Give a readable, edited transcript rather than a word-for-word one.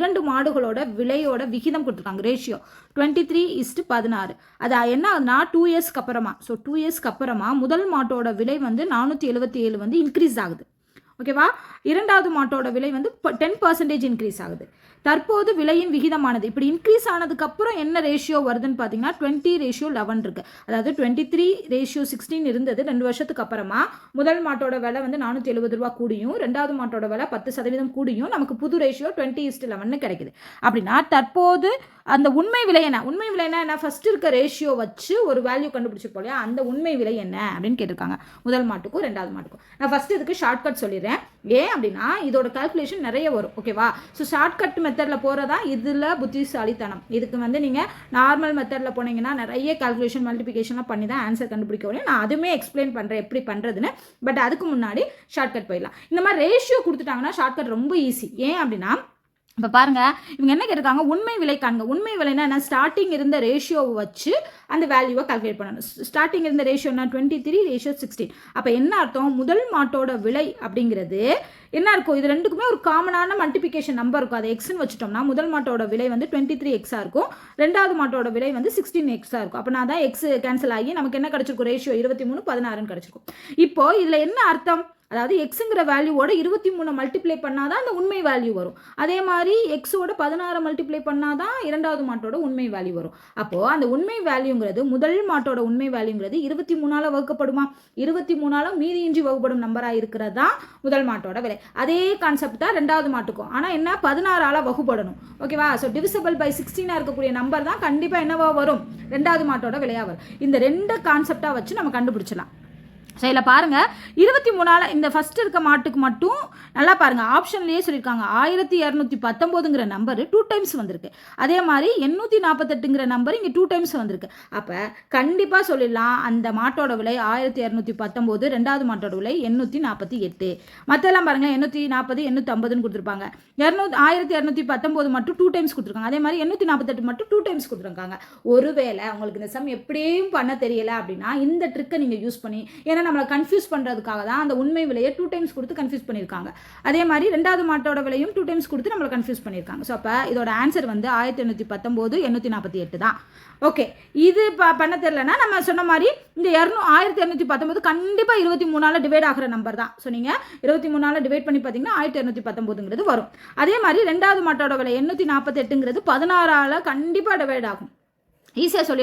2 மாடுகளோட விலையோட விகிதம் கொடுத்துருக்காங்க, ரேஷியோ 23:16. அது என்ன ஆகுதுன்னா 2 இயர்ஸ்க்கு அப்புறமா, ஸோ 2 இயர்ஸ்க்கு அப்புறமா முதல் மாட்டோட விலை வந்து 477 வந்து இன்க்ரீஸ் ஆகுது. ஓகேவா? இரண்டாவது மாட்டோட விலை வந்து 10% இன்க்ரீஸ் ஆகுது. தற்போது விலையின் விகிதமானது இப்படி இன்க்ரீஸ் ஆனதுக்கப்புறம் என்ன ரேஷியோ வருதுன்னு பார்த்தீங்கன்னா 20:11 இருக்குது. அதாவது 23:16 இருந்தது 2 வருஷத்துக்கு அப்புறமா. முதல் மாட்டோட விலை வந்து 470 ரூபா கூடியும், ரெண்டாவது மாட்டோட விலை 10% கூடியும் நமக்கு புது ரேஷியோ 20:11 கிடைக்குது. அப்படின்னா தற்போது அந்த உண்மை விலை என்ன? உண்மை விலை என்ன? ஃபர்ஸ்ட் இருக்க ரேஷியோ வச்சு ஒரு வேல்யூ கண்டுபிடிச்சிருப்போம் இல்லையா, அந்த உண்மை விலை என்ன அப்படின்னு கேட்டிருக்காங்க முதல் மாட்டுக்கும் ரெண்டாவது மாட்டுக்கும். நான் ஃபர்ஸ்ட் இதுக்கு ஷார்ட்கட் சொல்லிடுறேன். ஏன் அப்படின்னா இதோட கால்குலேஷன் நிறைய வரும். ஓகேவா? ஸோ ஷார்ட்கட் மெத்தடில் போகிறதா இதில் புத்திசாலித்தனம். இதுக்கு வந்து நீங்கள் நார்மல் மெத்தடில் போனீங்கன்னா நிறைய கால்குலேஷன் மல்டிபிகேஷன்லாம் பண்ணி தான் ஆன்சர் கண்டுபிடிக்க முடியும். நான் அதுவுமே எக்ஸ்பிளைன் பண்ணுறேன் எப்படி பண்ணுறதுன்னு. பட் அதுக்கு முன்னாடி ஷார்ட்கட் போயிடலாம். இந்த மாதிரி ரேஷியோ கொடுத்துட்டாங்கன்னா ஷார்ட்கட் ரொம்ப ஈஸி. ஏன் அப்படின்னா இப்போ பாருங்கள், இவங்க என்ன கேட்டிருக்காங்க, உண்மை விலை காண்க. உண்மை விலைன்னா என்ன? ஸ்டார்டிங் இருந்த ரேஷியோவை வச்சு அந்த வேல்யூவை கால்குலேட் பண்ணணும். ஸ்டார்டிங் இருந்த ரேஷியோ என்ன? 23:16. அப்போ என்ன அர்த்தம்? முதல் மாட்டோட விலை அப்படிங்கிறது என்ன இருக்கும்? இது ரெண்டுக்குமே ஒரு காமனான மல்டிபிகேஷன் நம்பர் இருக்கும். அதை எக்ஸ்ன்னு வச்சுட்டோம்னா முதல் மாட்டோட விலை வந்து 23x இருக்கும், ரெண்டாவது மாட்டோட விலை வந்து 16x இருக்கும். அப்போ நான் தான் எக்ஸ் கேன்சல் ஆகி நமக்கு என்ன கிடச்சிருக்கும்? ரேஷியோ 23:16 கிடச்சிருக்கும். இப்போ இதில் என்ன அர்த்தம்? அதாவது எக்ஸுங்கிற வேல்யூவோட 23 மல்டிப்ளை பண்ணாதான் அந்த உண்மை வேல்யூ வரும். அதே மாதிரி எக்ஸோட 16 மல்டிப்ளை பண்ணாதான் இரண்டாவது மாட்டோட உண்மை வேல்யூ வரும். அப்போது அந்த உண்மை வேல்யூங்கிறது முதல் மாட்டோட உண்மை வேல்யூங்கிறது 23ஆல் வகுக்கப்படுமா? 23ஆல் மீதியின்றி வகுப்படும் நம்பராக இருக்கிறது தான் முதல் மாட்டோட விலை. அதே கான்செப்ட் தான் ரெண்டாவது மாட்டுக்கும். ஆனால் என்ன? 16ஆல் வகுப்படணும். ஓகேவா? ஸோ டிவிசிபிள் பை 16 இருக்கக்கூடிய நம்பர் தான் கண்டிப்பாக என்னவா வரும்? ரெண்டாவது மாட்டோட விலையாக வரும். இந்த 2 கான்செப்டாக வச்சு நம்ம கண்டுபிடிச்சலாம். ஸோ இதில் பாருங்கள், 23ஆல் இந்த ஃபஸ்ட் இருக்க மாட்டுக்கு மட்டும் நல்லா பாருங்கள், ஆப்ஷன்லேயே சொல்லியிருக்காங்க 1219ங்கிற நம்பர் 2 டைம்ஸ் வந்திருக்கு. அதே மாதிரி 848ங்கிற நம்பர் இங்கே 2 டைம்ஸ் வந்திருக்கு. அப்போ கண்டிப்பாக சொல்லிடலாம் அந்த மாட்டோட விலை 1219, ரெண்டாவது மாட்டோட விலை 848. மற்றெல்லாம் பாருங்களேன், 840, 850ன்னு கொடுத்துருப்பாங்க. 1219 மட்டும் 2 டைம்ஸ் கொடுத்துருக்காங்க. அதே மாதிரி 848 மட்டும் 2 டைம்ஸ் கொடுத்துருக்காங்க. ஒருவேளை உங்களுக்கு இந்த சம் எப்படியும் பண்ண தெரியல அப்படின்னா இந்த ட்ரிக்கை நீங்கள் யூஸ் பண்ணி, ஏன்னா நம்மளை கன்ஃபியூஸ் பண்ணுறதுக்காக தான் அந்த உண்மை விலையை 2 டைம்ஸ் கொடுத்து கன்ஃபியூஸ் பண்ணியிருக்காங்க. அதே மாதிரி ரெண்டாவது மாட்டோட விலையும் 2 டைம்ஸ் கொடுத்து நம்மளை கன்ஃபியூஸ் பண்ணியிருக்காங்க. ஸோ அப்போ இதோட ஆன்சர் வந்து 1819, 848 தான். ஓகே, இது பண்ண தெரியலன்னா நம்ம சொன்ன மாதிரி இந்த 1219 கண்டிப்பாக 23ஆல் டிவைட் ஆகிற நம்பர் தான். ஸோ நீங்கள் 23ஆல் டிவைட் பண்ணி பார்த்தீங்கன்னா 1219ங்கிறது வரும். அதே மாதிரி ரெண்டாவது மாட்டோட விலை 848ங்கிறது 16ஆல் கண்டிப்பாக டிவைட் ஆகும். ஈஸியாக சொல்லி